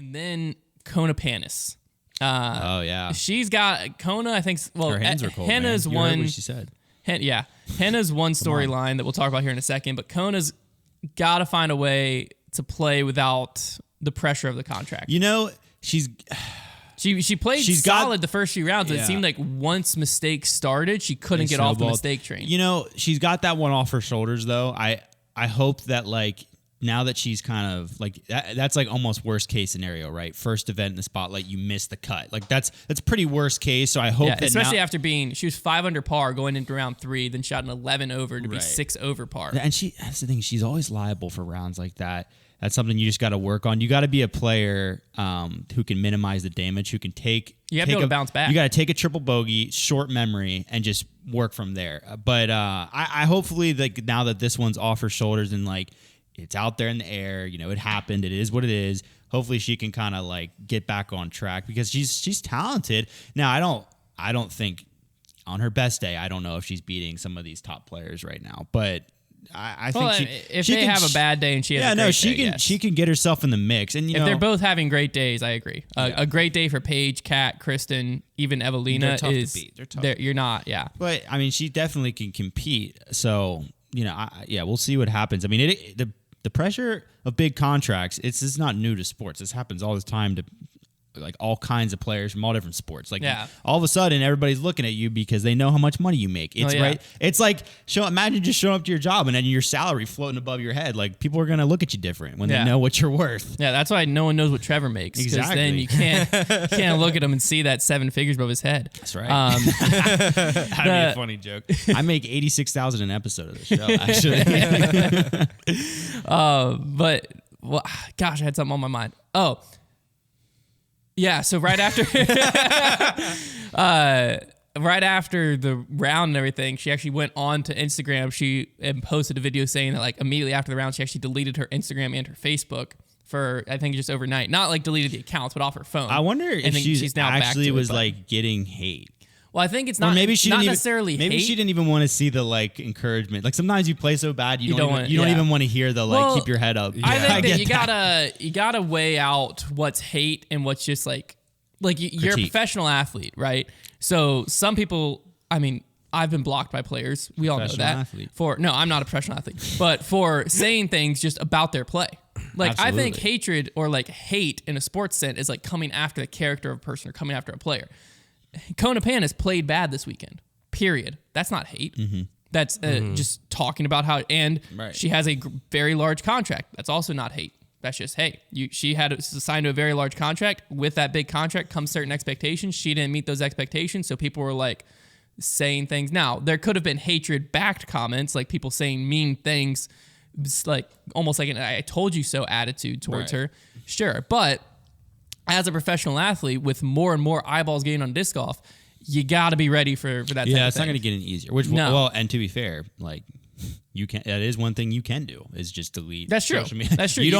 And then Kona Panis. Oh yeah, she's got Kona. I think. Well, her hands are cold. Henna's man. You one. heard what she said. Henna's one storyline that we'll talk about here in a second. But Kona's got to find a way to play without the pressure of the contract. You know, she played solid the first few rounds. It seemed like once mistakes started, she couldn't get off the mistake train. You know, she's got that one off her shoulders though. I hope that like. Now that she's kind of like that's like almost worst case scenario, right? First event in the spotlight, you miss the cut. Like that's pretty worst case. So I hope that especially after she was 5 under par going into round 3, then shot an 11 over to be 6 over par. And that's the thing. She's always liable for rounds like that. That's something you just got to work on. You got to be a player who can minimize the damage, who can take. You have to be able to bounce back. You got to take a triple bogey, short memory, and just work from there. But I hopefully like now that this one's off her shoulders and like. It's out there in the air, you know, it happened. It is what it is. Hopefully she can kind of like get back on track because she's talented. Now, I don't think on her best day, I don't know if she's beating some of these top players right now, but I think if they have a bad day and she has a great day, she can get herself in the mix. And if they're both having great days, I agree. A great day for Paige, Kat, Kristen, even Evelina they're tough is to beat. They're tough. You're not, But I mean, she definitely can compete. So, you know, we'll see what happens. I mean, the pressure of big contracts, it's not new to sports. This happens all the time to like all kinds of players from all different sports. Like all of a sudden everybody's looking at you because they know how much money you make. It's right. It's like imagine just showing up to your job and then your salary floating above your head. Like people are going to look at you different when they know what you're worth. Yeah, that's why no one knows what Trevor makes. Exactly. Then you can't look at him and see that 7 figures above his head. That's right. That'd be a funny joke. I make $86,000 an episode of the show, actually. But gosh, I had something on my mind. Oh. Yeah, so right after the round and everything, she actually went on to Instagram. And posted a video saying that like immediately after the round, she actually deleted her Instagram and her Facebook for I think just overnight. Not like deleted the accounts, but off her phone. I wonder if she's now actually was like getting hate. Well, I think it's not. Or maybe she not didn't necessarily. Maybe hate. She didn't even want to see the like encouragement. Like sometimes you play so bad you don't even want to hear the like keep your head up. I think that you gotta weigh out what's hate and what's just like you're a professional athlete, right? So some people, I mean, I've been blocked by players. We all know that. Athlete. No, I'm not a professional athlete, but for saying things just about their play. Like absolutely. I think hatred or like hate in a sports sense is like coming after the character of a person or coming after a player. Kona Panis played bad this weekend. Period. That's not hate. Mm-hmm. That's just talking about how. And she has a very large contract. That's also not hate. That's just she had assigned to a very large contract. With that big contract comes certain expectations. She didn't meet those expectations, so people were like saying things. Now there could have been hatred-backed comments, like people saying mean things, like almost like an "I told you so" attitude towards her. Sure, but as a professional athlete with more and more eyeballs getting on disc golf, you got to be ready for that. Yeah, it's not going to get any easier. Well, and to be fair, like you can. That is one thing you can do is just delete. That's true. Social media. That's true. You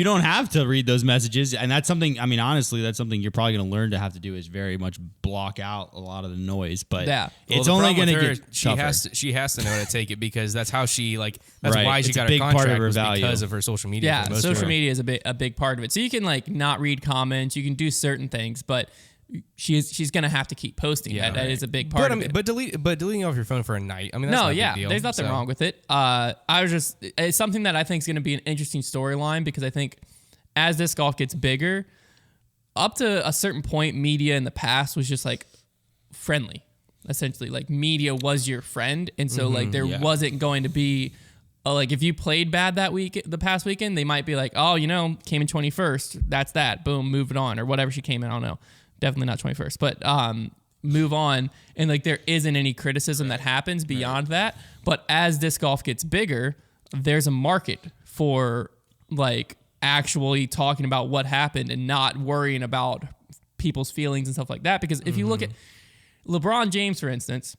don't have to read those messages, and that's something. I mean, honestly, that's something you're probably going to learn to have to do is very much block out a lot of the noise. But it's only going to get tougher. She has to know how to take it because that's how she like. That's why she got her contract part of her value because of her social media. Yeah, social media is a big part of it. So you can like not read comments, you can do certain things, but she's gonna have to keep posting. That is a big part of it. But deleting off your phone for a night. I mean, that's not a big deal. There's nothing wrong with it. It's something that I think is gonna be an interesting storyline because I think as disc golf gets bigger, up to a certain point, media in the past was just like friendly. Essentially, like media was your friend, and so like there wasn't going to be. Like if you played bad the past weekend, they might be like, oh, came in 21st. That's that. Boom, move it on or whatever she came in. I don't know. Definitely not 21st, but move on. And like there isn't any criticism that happens beyond that. But as disc golf gets bigger, there's a market for like actually talking about what happened and not worrying about people's feelings and stuff like that. Because if you look at LeBron James, for instance,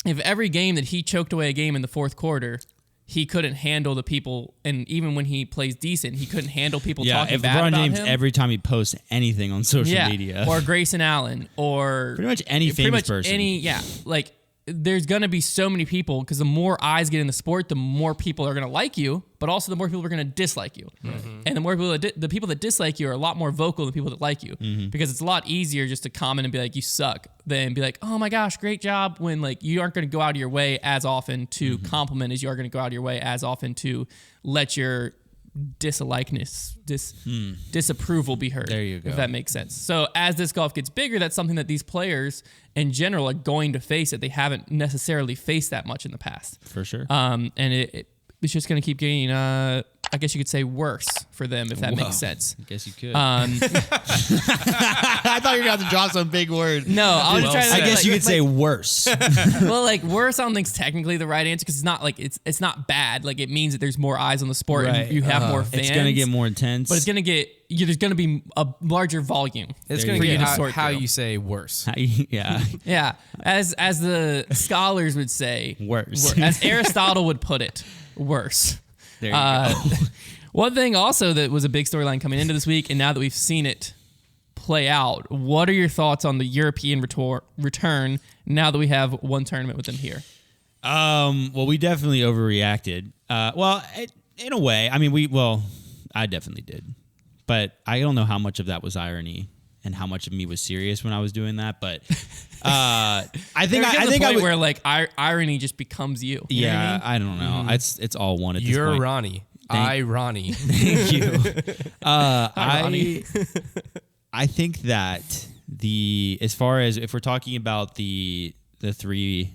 if every game that he choked away a game in the fourth quarter, he couldn't handle the people, and even when he plays decent, he couldn't handle people talking bad about him. If LeBron James, every time he posts anything on social media. Or Grayson Allen, or pretty much any famous person. like there's going to be so many people, because the more eyes get in the sport, the more people are going to like you, but also the more people are going to dislike you. And the more people the people that dislike you are a lot more vocal than the people that like you, because it's a lot easier just to comment and be like, you suck, than be like, oh my gosh, great job, when like you aren't going to go out of your way as often to compliment as you are going to go out of your way as often to let your disapproval be heard. There you go. If that makes sense. So as disc golf gets bigger, that's something that these players in general are going to face that they haven't necessarily faced that much in the past. For sure. And it's just going to keep getting, I guess you could say, worse for them, if that makes sense. I guess you could. I thought you were going to drop some big word. No, I was trying to. I guess you could say worse. Well, like worse, I don't think's technically the right answer, because it's not like it's not bad. Like it means that there's more eyes on the sport and you have more fans. It's going to get more intense, but it's going to get. There's going to be a larger volume. It's going for to you get to sort how through. you say worse. Yeah. Yeah, as the scholars would say, Worse. As Aristotle would put it, worse. There you go. One thing also that was a big storyline coming into this week, and now that we've seen it play out, what are your thoughts on the European return now that we have one tournament with them here? Well, we definitely overreacted. In a way, I mean, I definitely did, but I don't know how much of that was irony and how much of me was serious when I was doing that. But I think where like irony just becomes you. You know what I mean? I don't know. It's all one at this You're point. Ronnie. Ronnie. Thank you. Ronnie. I think that as far as if we're talking about the three.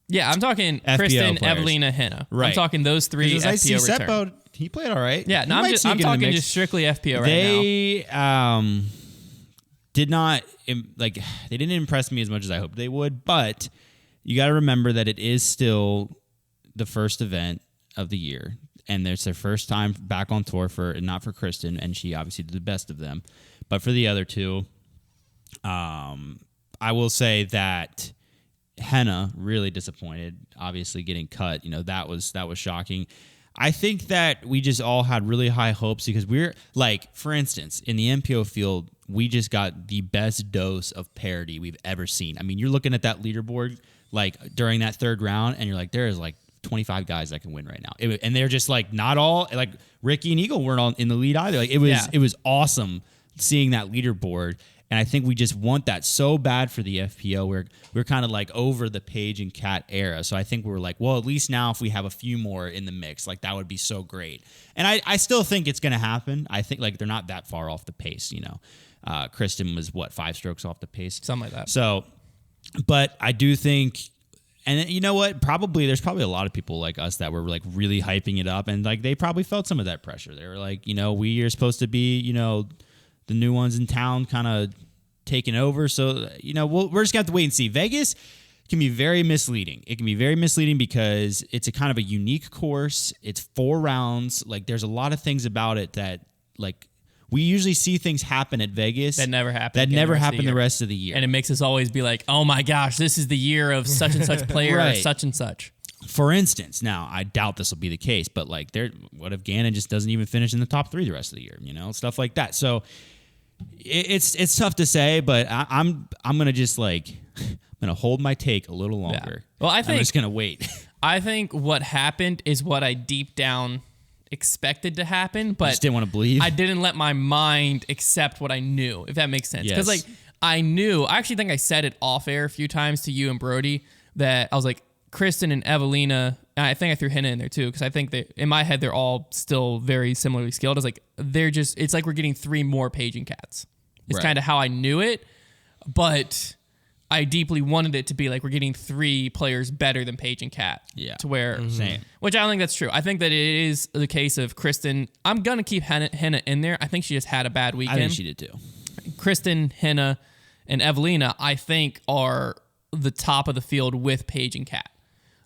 Yeah, I'm talking FPO Kristen, players. Evelina, Henna. Right. I'm talking those three FPO I see return. Seppo, he played all right. Yeah, He no, might I'm sneak in the talking mix. just strictly FPO right They did not they didn't impress me as much as I hoped they would, but you got to remember that it is still the first event of the year, and it's their first time back on tour not for Kristen, and she obviously did the best of them, but for the other two, I will say that Henna really disappointed. Obviously, getting cut, that was shocking. I think that we just all had really high hopes because we're like, for instance, in the MPO field, we just got the best dose of parity we've ever seen. I mean, you're looking at that leaderboard like during that third round, and you're like, there is like 25 guys that can win right now, and they're just like not all like Ricky and Eagle weren't in the lead either. Like it was awesome seeing that leaderboard. And I think we just want that so bad for the FPO. We're kind of like over the Paige and Cat era. So I think we're like, well, at least now if we have a few more in the mix, like that would be so great. And I still think it's going to happen. I think like they're not that far off the pace, Kristen was 5 strokes off the pace? Something like that. So, but I do think, and you know what? There's probably a lot of people like us that were like really hyping it up. And like they probably felt some of that pressure. They were like, we are supposed to be, the new ones in town kind of taking over. So, we're just going to have to wait and see. Vegas can be very misleading. It can be very misleading because it's a kind of a unique course. It's 4 rounds. Like there's a lot of things about it that like we usually see things happen at Vegas. That never happen. The rest of the year. And it makes us always be like, oh my gosh, this is the year of such and such player Right. or such and such. For instance, now I doubt this will be the case, but like what if Gannon just doesn't even finish in the top 3 the rest of the year, stuff like that. So it's tough to say, but I'm gonna just like I'm gonna hold my take a little longer. Yeah. Well, I'm just gonna wait. I think what happened is what I deep down expected to happen, but Just didn't want to believe. I didn't let my mind accept what I knew, if that makes sense. Because Yes. I actually think I said it off air a few times to you and Brody that I was like, Kristen and Evelina, and I think I threw Henna in there too, because I think that in my head they're all still very similarly skilled. I was like, it's like we're getting 3 more Paige and Cats. It's Right. kind of how I knew it, but I deeply wanted it to be like we're getting 3 players better than Paige and Cat. Yeah. To where, Same. which I don't think that's true. I think that it is the case of Kristen. I'm gonna keep Henna in there. I think she just had a bad I weekend. think she did too. Kristen, Henna, and Evelina, I think, are the top of the field with Paige and Cat.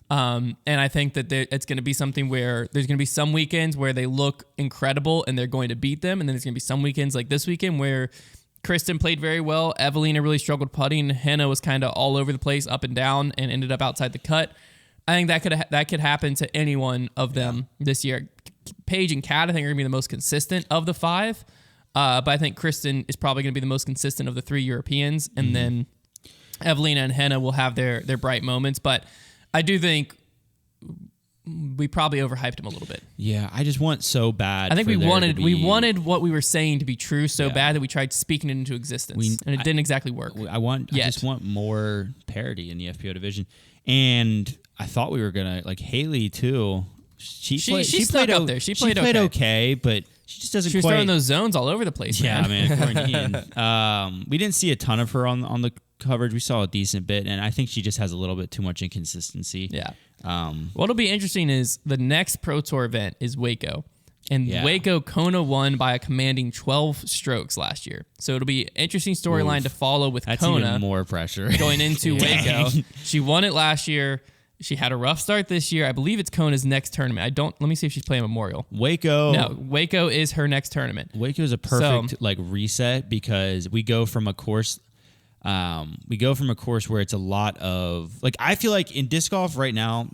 And I think that it's going to be something where there's going to be some weekends where they look incredible and they're going to beat them. And then there's going to be some weekends like this weekend where Kristen played very well. Evelina really struggled putting. Henna was kind of all over the place, up and down, and ended up outside the cut. I think that could happen to any one of them this year. Paige and Kat, I think, are going to be the most consistent of the 5. But I think Kristen is probably going to be the most consistent of the 3 Europeans. And then Evelina and Henna will have their bright moments, but I do think we probably overhyped him a little bit. Yeah, I just want so bad. I think we wanted what we were saying to be true so bad that we tried speaking it into existence, and it didn't exactly work. I just want more parity in the FPO division, and I thought we were gonna like Haley too. She played up there. She played okay, but she just doesn't. She was quite throwing those zones all over the place. Yeah, man. We didn't see a ton of her on the coverage. We saw a decent bit, and I think she just has a little bit too much inconsistency. Yeah. What'll be interesting is the next Pro Tour event is Waco. And Waco, Kona won by a commanding 12 strokes last year. So it'll be an interesting storyline to follow with That's Kona. Even more pressure. Going into Waco. She won it last year. She had a rough start this year. I believe it's Kona's next tournament. Let me see if she's playing Memorial. Waco is her next tournament. Waco is a perfect reset because we go from a course where it's a lot of I feel like in disc golf right now,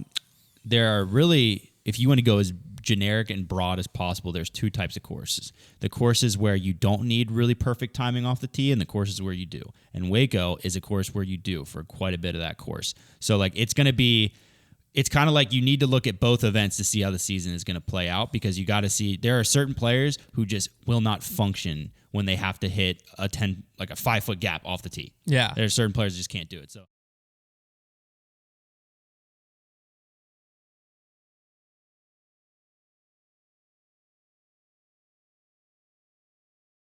there are really, if you want to go as generic and broad as possible, there's two types of courses. The courses where you don't need really perfect timing off the tee and the courses where you do. And Waco is a course where you do for quite a bit of that course. So it's kind of like you need to look at both events to see how the season is going to play out, because you got to see there are certain players who just will not function when they have to hit a 5-foot gap off the tee. Yeah. There are certain players who just can't do it. So